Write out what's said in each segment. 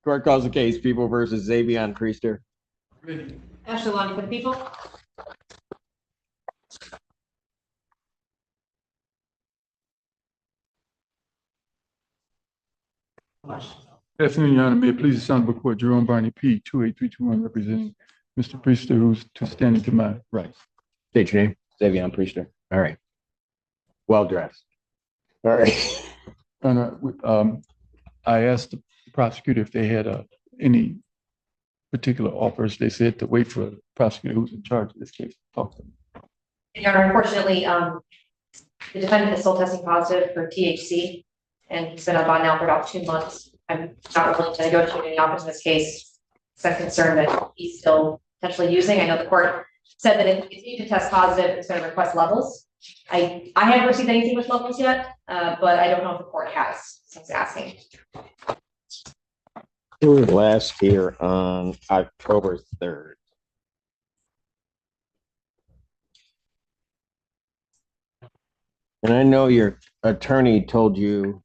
Court calls the case, People versus Xavion Priester. Ashley Lonnie for the people. Good afternoon, Your Honor. May it please the Honorable Court, Jerome Barney P. 28321, representing Mr. Priester, who's standing to my right. State your name. Xavion Priester. All right. Well dressed. All right. Your Honor, I asked the prosecutor if they had any particular offers. They said to wait for the prosecutor who's in charge of this case to talk to them. Your Honor, unfortunately, the defendant is still testing positive for THC, and he's been on bond now for about 2 months. I'm not willing to negotiate any offers in this case. So I'm concerned that he's still potentially using. I know the court said that if he continued to test positive, it's going to request levels. I haven't received anything with levels yet, but I don't know if the court has, so he's asking. He was last here on October 3rd. And I know your attorney told you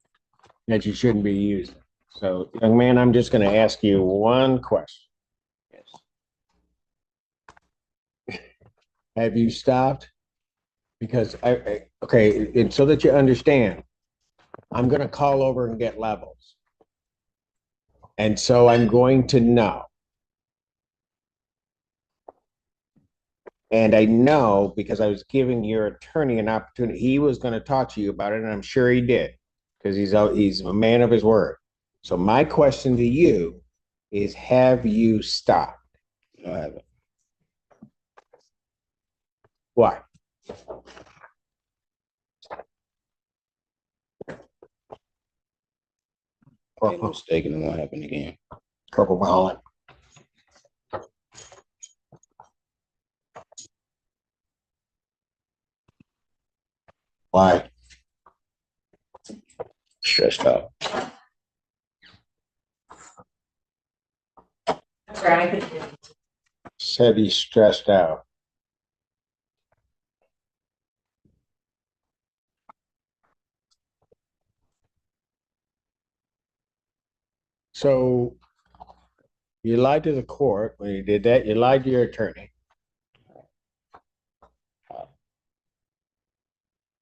that you shouldn't be using. So, young man, I'm just going to ask you one question. Yes. Have you stopped? Because okay, and so that you understand, I'm going to call over and get levels. And so I'm going to know. And I know because I was giving your attorney an opportunity. He was going to talk to you about it, and I'm sure he did, because he's a man of his word. So my question to you is, have you stopped? No, I haven't. Why? I made a mistake and it won't happen again. Corporal Holland. Why? Stressed out. Sorry, Said he's stressed out. So you lied to the court when you did that. You lied to your attorney.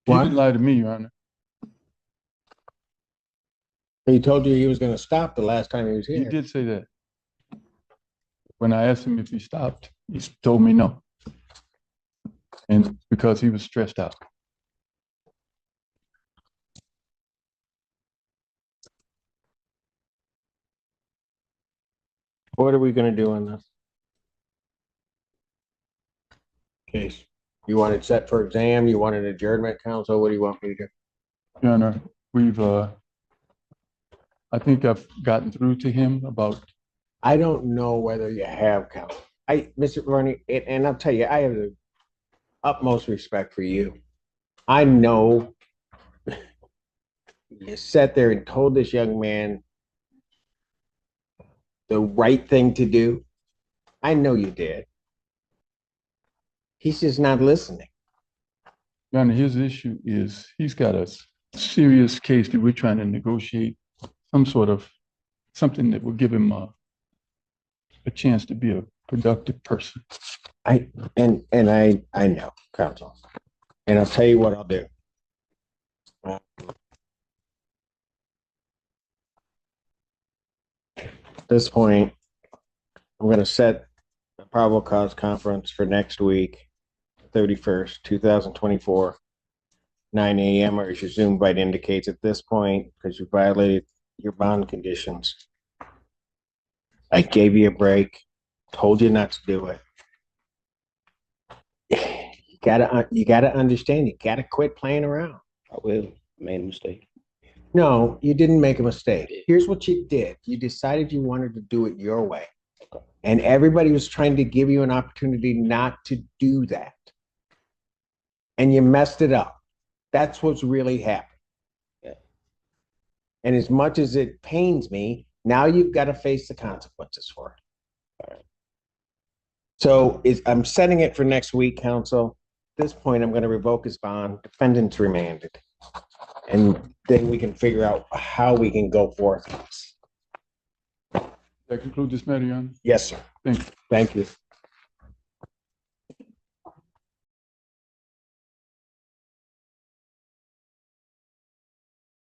He What? didn't lie to me, Your Honor. He told you he was going to stop the last time he was here. He did say that. When I asked him if he stopped, he told me no. And because he was stressed out. What are we going to do on this case? You want it set for exam? You want an adjournment, counsel? What do you want me to do? Your Honor, we've, I think I've gotten through to him about. I don't know whether you have, counsel. Mr. Varney, and I'll tell you, I have the utmost respect for you. I know you sat there and told this young man the right thing to do. I know you did. He's just not listening. Your Honor, his issue is he's got a serious case that we're trying to negotiate some sort of something that will give him a chance to be a productive person. I know, counsel. And I'll tell you what I'll do. At this point, I'm going to set a probable cause conference for next week, 31st, 2024, 9 a.m. or as your Zoom bite indicates at this point, because you violated your bond conditions. I gave you a break, told you not to do it. You gotta understand, you gotta quit playing around. I will. I made a mistake. No, you didn't make a mistake. Here's what you did. You decided you wanted to do it your way. And everybody was trying to give you an opportunity not to do that. And you messed it up. That's what's really happened. Yeah. And as much as it pains me, now you've got to face the consequences for it. All right. So I'm setting it for next week, counsel. At this point, I'm going to revoke his bond. Defendant's remanded. And then we can figure out how we can go forth. That concludes this matter, Your Honor. Yes, sir. Thank you. Thank you.